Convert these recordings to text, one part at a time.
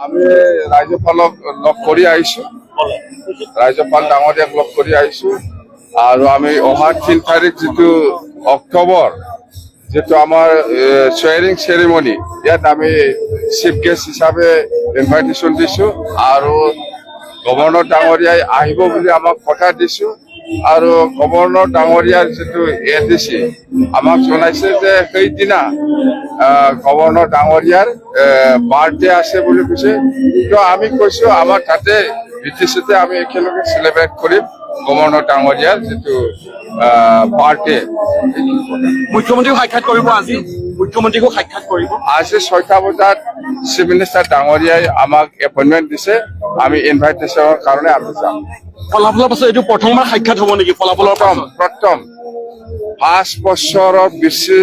আমি ৰাজ্যপালক লগ কৰি আহিছো, ৰাজ্যপাল ডাঙৰীয়াক লগ কৰি আহিছো আৰু আমি অহা 3 তাৰিখ যিটো অক্টোবৰ যেটো আমাৰ সোয়াৰিং সেৰেমনি ইয়াত আমি চিফ গেস্ট হিসাবে ইনভাইটেশন দিছো আৰু গভৰ্ণৰ ডাঙৰীয়াই আহিব বুলি আমাক কথা দিছো আৰু গভৰ্ণৰ ডাঙৰীয়াৰ যেটো এডিসি আমাক জনাইছে যে সেইদিনা গভৰ্ণৰ ডাঙৰীয়াৰ বাৰ্থডে আছে বুলি কৈছে। তো আমি কৈছো আমাৰ তাতে বিটিচিতে আমি একেলগে সেলিব্ৰেট কৰিম গভৰ্ণৰ ডাঙৰীয়াৰ যেটো বাৰ্থডে। মুখ্যমন্ত্ৰীক সাক্ষাৎ কৰিব আজি, মুখ্যমন্ত্ৰীকো সাক্ষাৎ কৰিব আজি 6টা বজাত চিফ মিনিষ্টাৰ ডাঙৰীয়াই আমাক এপইণ্টমেণ্ট দিছে, আমি ইনভাইটেশ্যনৰ কাৰণে আমি যাম। ফলাফলৰ পাছত এইটো প্ৰথমবাৰ সাক্ষাৎ হ'ব নেকি? ফলাফলৰ প্ৰথম 5 বছৰৰ বেছি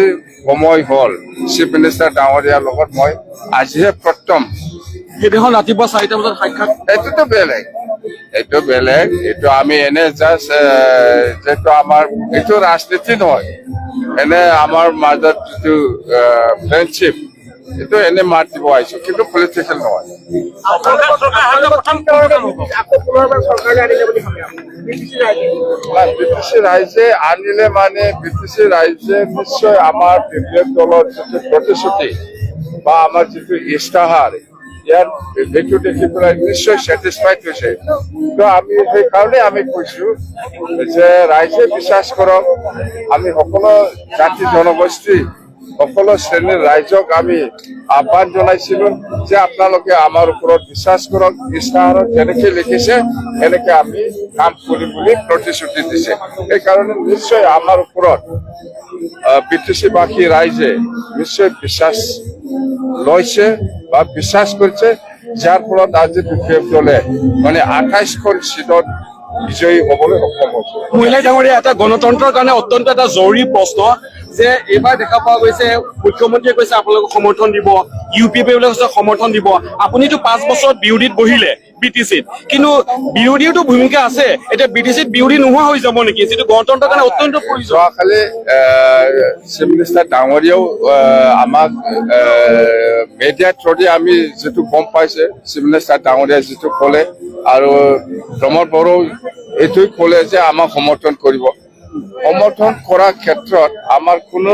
সময় হ'ল চিফ মিনিষ্টাৰ ডাঙৰীয়াৰ লগত মই আজিহে প্ৰথম। সেইদিনাখন ৰাতিপুৱা 4টা বজাত সাক্ষাৎ। এইটোতো বেলেগ, এইটো আমি এনে জাষ্ট যেটো আমাৰ এইটো ৰাজনীতি নহয়, এনে আমাৰ মাজত যিটো ফ্ৰেণ্ডশ্বিপ এইটো এনে মাত দিব আহিছো, কিন্তু পলিটিকেল নহয়। বিটিসি ৰাইজে আনিলে মানে বিটিসি ৰাইজে নিশ্চয় আমাৰ বিপ্লৱ দলৰ যিটো প্ৰতিশ্ৰুতি বা আমাৰ যিটো ইস্তাহাৰ ইয়াৰ সেইটো দেখি পেলাই নিশ্চয় ছেটিছফাইড হৈছে। তো আমি সেইকাৰণে আমি কৈছো যে ৰাইজে বিশ্বাস কৰক, আমি সকলো জাতি জনগোষ্ঠী সকলো শ্ৰেণীৰ ৰাইজক আমি আহ্বান জনাইছিলো যে আপোনালোকে আমাৰ ওপৰত বিশ্বাস কৰক, ইস্তাহাৰত যেনেকে লিখিছে এনেকে আমি কাম কৰিম বুলি প্ৰতিশ্ৰুতি দিছে। সেইকাৰণে নিশ্চয় আমাৰ ওপৰত বিটিসিবাসী ৰাইজে নিশ্চয় বিশ্বাস লৈছে বা বিশ্বাস কৰিছে, যাৰ ফলত আজি বিপ্লৱ দলে মানে 28খন সিটত বিজয়ী হ'বলৈ সক্ষম হৈছে। মহিলা ডাঙৰীয়া, এটা গণতন্ত্ৰৰ কাৰণে অত্যন্ত এটা জৰুৰী প্ৰশ্ন যে এইবাৰ দেখা পোৱা গৈছে মুখ্যমন্ত্ৰীয়ে কৈছে আপোনালোকক সমৰ্থন দিব, UPP কৈছে সমৰ্থন দিব। আপুনিতো 5 বছৰত বিৰোধীত বহিলে বিটিসিত, কিন্তু বিৰোধীওতো ভূমিকা আছে। এতিয়া বিটিসিত বিৰোধী নোহোৱা হৈ যাব নেকি, যিটো গণতন্ত্ৰৰ কাৰণে অত্যন্ত প্ৰয়োজন? যোৱাকালি চিফ মিনিষ্টাৰ ডাঙৰীয়াও আমাক মিডিয়াৰ থ্ৰুদি আমি যিটো গম পাইছে, চিফ মিনিষ্টাৰ ডাঙৰীয়াই যিটো ক'লে আৰু প্ৰমোদ বড়ো এইটোৱে ক'লে যে আমাক সমৰ্থন কৰিব। সমৰ্থন কৰাৰ ক্ষেত্ৰত আমাৰ কোনো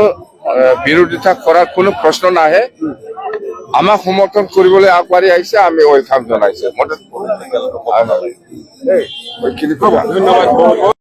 বিৰোধিতা কৰাৰ কোনো প্ৰশ্ন নাহে। আমাক সমৰ্থন কৰিবলৈ আগবাঢ়ি আহিছে, আমি ৱেলকাম জনাইছে। ধন্যবাদ।